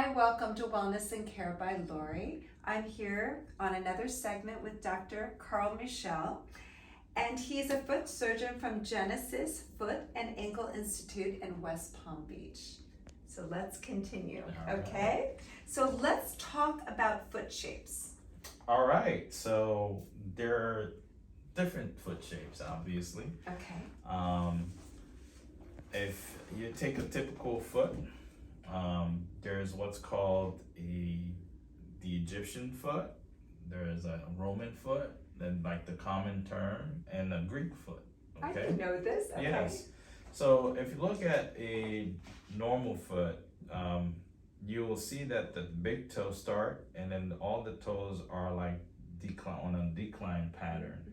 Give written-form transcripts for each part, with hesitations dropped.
Hi, welcome to Wellness and Care by Lori. I'm here on another segment with Dr. Karl Michel, and he's a foot surgeon from Genesis Foot and Ankle Institute in West Palm Beach. So let's continue, okay? So let's talk about foot shapes. All right, so there are different foot shapes, obviously. Okay. If you take a typical foot, there's what's called the Egyptian foot. There's a Roman foot, then like the common term, and a Greek foot. Okay. I didn't know this. Okay. Yes. So if you look at a normal foot, you will see that the big toes start, and then all the toes are like on a decline pattern.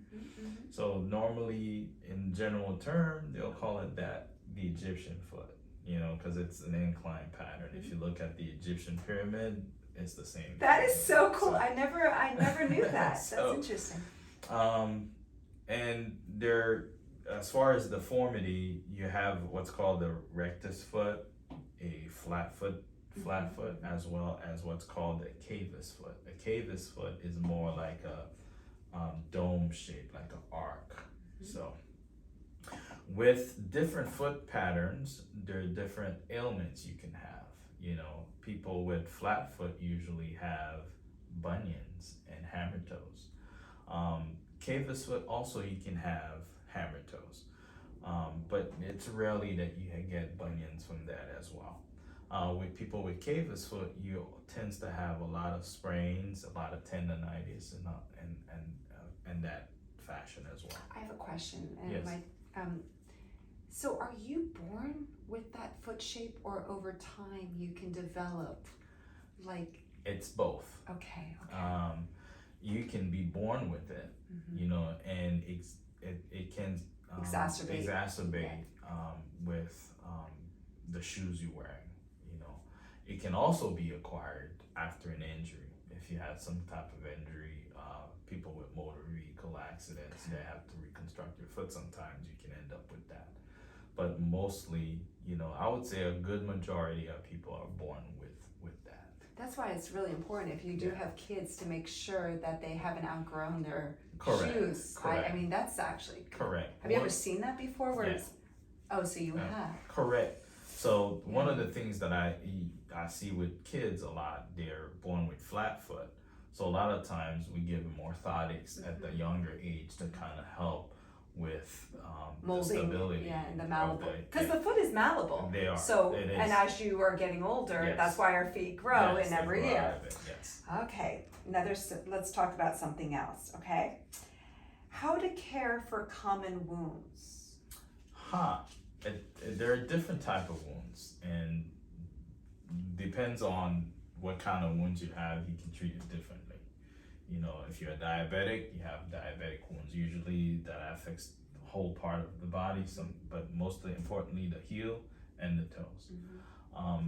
So normally, in general term, they'll call it the Egyptian foot. Because it's an incline pattern. If you look at the Egyptian pyramid, it's the same. That is so cool. So, I never knew that. That's interesting. And there, as far as deformity, you have what's called the rectus foot, a flat foot, as well as what's called a cavus foot. A cavus foot is more like a dome shape, like an arc. So, with different foot patterns, there are different ailments you can have. People with flat foot usually have bunions and hammer toes. Cavus foot also, you can have hammer toes, but it's rarely that you get bunions from that as well. With people with cavus foot, you tends to have a lot of sprains, a lot of tendonitis, and that fashion as well. I have a question. Yes. So are you born with that foot shape, or over time you can develop, like? It's both. Okay. You can be born with it, and it can exacerbate with the shoes you're wearing. It can also be acquired after an injury. If you have some type of injury, people with motor vehicle accidents, they have to reconstruct your foot. Sometimes you can end up with that. But mostly, I would say a good majority of people are born with that. That's why it's really important, if you do have kids, to make sure that they haven't outgrown their shoes. Correct. I mean, that's actually correct. Have you ever seen that before? Where it's, so you have. Correct. So one of the things that I see with kids a lot, they're born with flat foot. So a lot of times we give them orthotics at the younger age to kind of help with molding, the stability. And the malleable. Because the foot is malleable. They are. So, and as you are getting older, that's why our feet grow in every year. Yes. Okay, let's talk about something else, okay? How to care for common wounds. There are different type of wounds, and depends on what kind of wounds you have, you can treat it differently. If you're a diabetic, you have diabetic wounds. Usually that affects the whole part of the body, but mostly importantly the heel and the toes.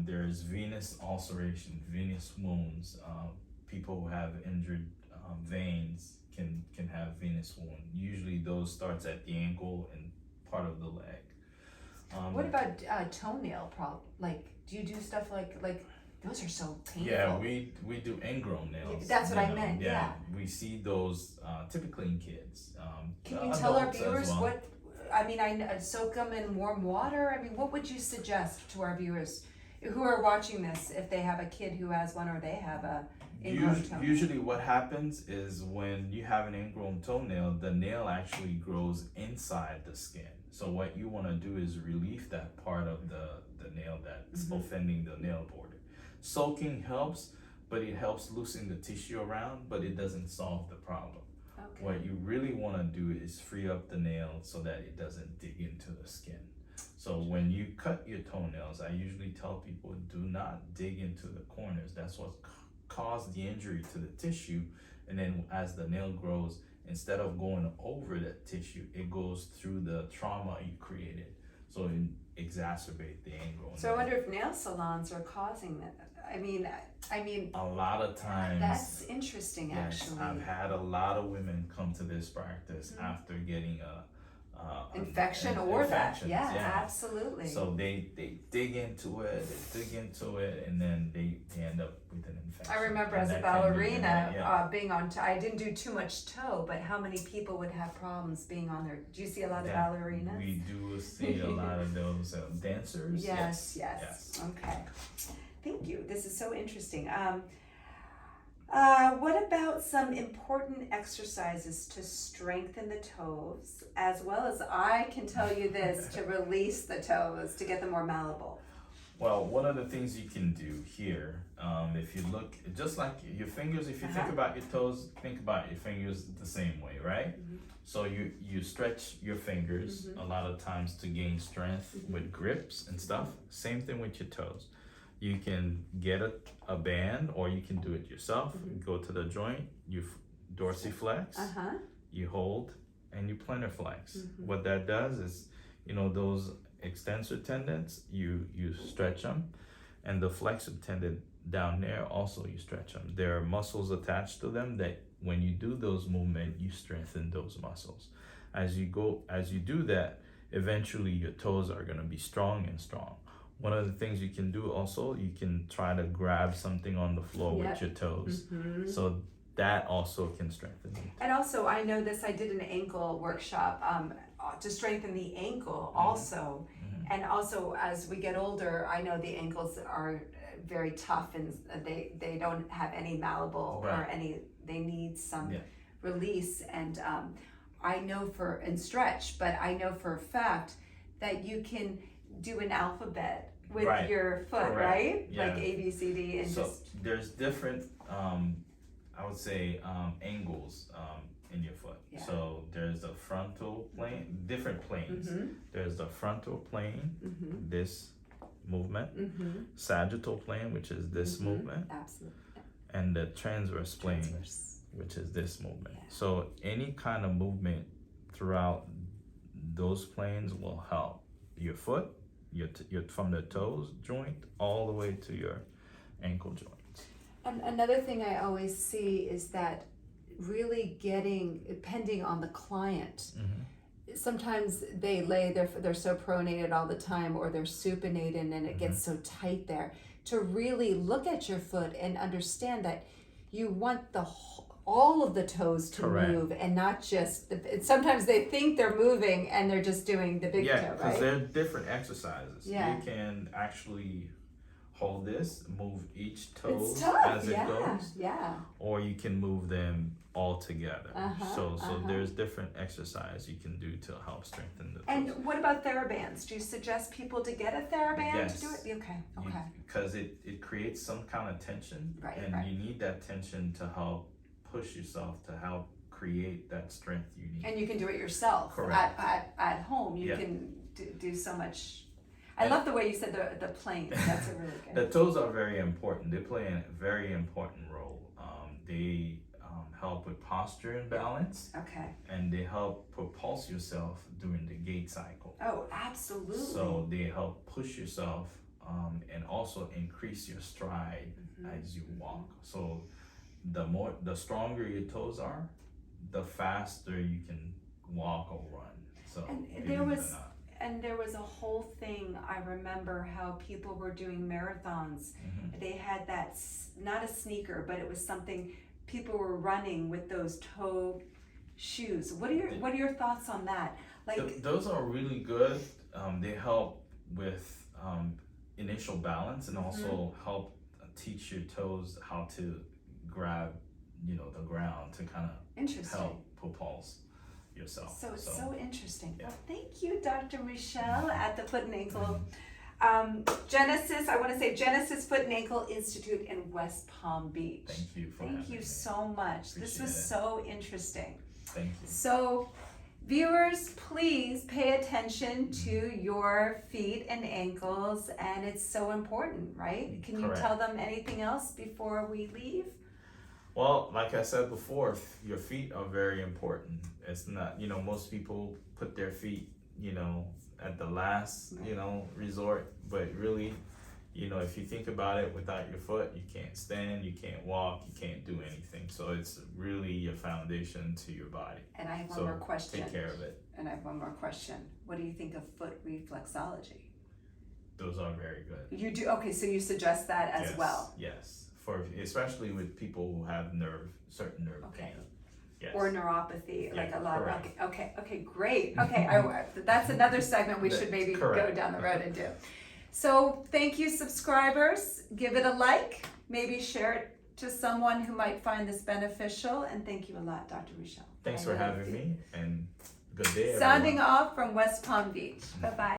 There's venous ulceration, venous wounds. People who have injured veins can have venous wound. Usually those starts at the ankle and part of the leg. What about toenail problem? Like, do you do stuff like those are so painful? Yeah, we do ingrown nails. That's what I meant. Yeah, we see those typically in kids. Can you tell our viewers what? I mean, I soak them in warm water. I mean, what would you suggest to our viewers who are watching this if they have a kid who has one, or they have a ingrown toenail? Usually, what happens is when you have an ingrown toenail, the nail actually grows inside the skin. So what you want to do is relieve that part of the nail that's offending the nail border. Soaking helps, but it helps loosen the tissue around, but it doesn't solve the problem. Okay. What you really want to do is free up the nail so that it doesn't dig into the skin. So when you cut your toenails, I usually tell people, do not dig into the corners. That's what caused the injury to the tissue. And then as the nail grows, instead of going over that tissue, it goes through the trauma you created. So it exacerbate the ingrown. So I wonder if nail salons are causing that. I mean, a lot of times. That's interesting, yes, actually. I've had a lot of women come to this practice after getting infection or that. Yeah, absolutely. So they dig into it, and then they end up an infection. I remember And as a that can be ballerina, yeah. being on, I didn't do too much toe, but how many people would have problems being on there? Do you see a lot of That- ballerinas? We do see a lot of those dancers. Yes. Yes. Okay. Thank you. This is so interesting. What about some important exercises to strengthen the toes, as well as I can tell you this, to release the toes, to get them more malleable? Well, one of the things you can do here, if you look, just like your fingers, if you think about your toes, think about your fingers the same way, right? Mm-hmm. So you stretch your fingers a lot of times to gain strength with grips and stuff. Same thing with your toes. You can get a band, or you can do it yourself. Go to the joint, you dorsiflex, you hold, and you plantar flex. What that does is, those extensor tendons, you stretch them, and the flexor tendon down there also you stretch them. There are muscles attached to them that when you do those movements, you strengthen those muscles. As you do that, eventually your toes are going to be strong and strong. One of the things you can do also, you can try to grab something on the floor with your toes. So that also can strengthen you. And also, I know this, I did an ankle workshop to strengthen the ankle also. And also, as we get older, I know the ankles are very tough, and they don't have any malleable or any, they need some release. And I know and stretch, but I know for a fact that you can do an alphabet with your foot, right? Yeah. Like A, B, C, D, and so there's different, I would say, angles in your foot. So there's the frontal plane, different planes. There's the frontal plane, this movement, sagittal plane, which is this movement, absolutely, and the transverse plane, which is this movement. So any kind of movement throughout those planes will help your foot, your from the toes joint all the way to your ankle joints. And another thing I always see is that really depending on the client, sometimes they're so pronated all the time, or they're supinated and it gets so tight there. To really look at your foot and understand that you want all of the toes to move, and not just sometimes they think they're moving and they're just doing the big toe, right? Yeah, because they're different exercises. Yeah. You can actually hold this, move each toe as it goes. Yeah. Or you can move them all together. So there's different exercise you can do to help strengthen the toes. And what about Therabands? Do you suggest people to get a Theraband to do it? Okay. Because it creates some kind of tension, and you need that tension to help push yourself, to help create that strength you need. And you can do it yourself at home. You can do so much. I love the way you said the planes. That's a really good. The toes are very important. They play a very important role. They help with posture and balance. Okay. And they help propulse yourself during the gait cycle. Oh, absolutely. So they help push yourself and also increase your stride as you walk. So the stronger your toes are, the faster you can walk or run. So and there was a whole thing, I remember how people were doing marathons. They had that, not a sneaker, but it was something, people were running with those toe shoes. What are your thoughts on that? Like those are really good. They help with initial balance, and also help teach your toes how to grab, the ground, to kind of help propulse yourself. So it's so interesting. Well, thank you, Dr. Michel at the Foot and Ankle Genesis. I want to say Genesis Foot and Ankle Institute in West Palm Beach. Thank you for Thank you so much. This was so interesting. Thank you. So, viewers, please pay attention to your feet and ankles, and it's so important, right? Can you tell them anything else before we leave? Well, like I said before, your feet are very important. It's not, most people put their feet, at the last, resort, but really, if you think about it, without your foot, you can't stand, you can't walk, you can't do anything. So it's really your foundation to your body. And I have one more question. Take care of it. And I have one more question. What do you think of foot reflexology? Those are very good. You do? Okay, so you suggest that as well. Yes. for especially with people who have certain nerve Okay. pain. Yes. Or neuropathy, like Yeah, a lot correct. of, okay, great. Okay, that's another segment we should maybe go Correct. down the road and do. So thank you, subscribers. Give it a like, maybe share it to someone who might find this beneficial, and thank you a lot, Dr. Michel. Thanks I for really having do. me, and good day, everyone. Sounding off from West Palm Beach. Bye-bye.